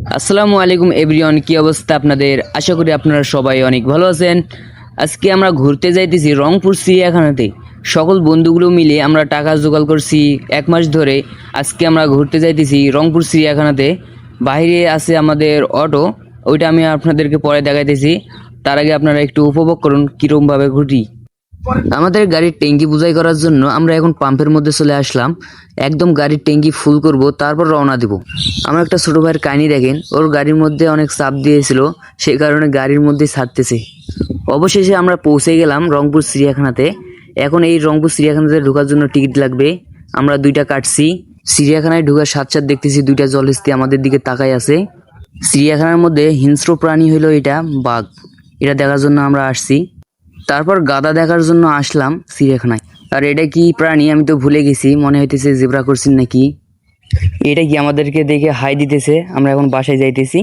আসসালামু আলাইকুম এভরিওয়ান, কি অবস্থা আপনাদের? আশা করি আপনারা সবাই অনেক ভালো আছেন। আজকে আমরা ঘুরতে যাইতেছি রংপুর চিড়িয়াখানাতে। সকল বন্ধুগুলো মিলে আমরা টাকা জোগাড় করছি 1 মাস ধরে। আজকে আমরা ঘুরতে যাইতেছি রংপুর চিড়িয়াখানাতে। বাইরে আছে আমাদের অটো, ওইটা আমি আপনাদেরকে পরে দেখাইতেছি। তার আগে আপনারা একটু উপভোগ করুন কীরকমভাবে ঘুরি। আমাদের গাড়ির ট্যাঙ্কি বোঝাই করার জন্য আমরা এখন পাম্পের মধ্যে চলে আসলাম। একদম গাড়ির ট্যাঙ্কি ফুল করব, তারপর রওনা দিব। আমার একটা ছোট ভাইয়ের কাহিনী দেখেন, ওর গাড়ির মধ্যে অনেক চাপ দিয়েছিল, সেই কারণে গাড়ির মধ্যে ছাড়তেছে। অবশেষে আমরা পৌঁছে গেলাম রংপুর চিড়িয়াখানাতে। এখন এই রংপুর চিড়িয়াখানাতে ঢোকার জন্য টিকিট লাগবে। আমরা 2টা কাটছি। চিড়িয়াখানায় ঢোকার সাথে সাথে দেখতেছি 2টা জলহস্তী আমাদের দিকে তাকাই আছে। চিড়িয়াখানার মধ্যে হিংস্র প্রাণী হলো এটা বাঘ, এটা দেখার জন্য আমরা আসছি। তারপর গাধা দেখার জন্য আসলাম চিড়িয়াখানায়। আর এটা কি প্রাণী আমি তো ভুলে গেছি, মনে হইতেছে জেব্রা ক্রসিং নাকি। এটা কি আমাদেরকে দেখে হাই দিতেছে। আমরা এখন বাসায় যাইতেছি।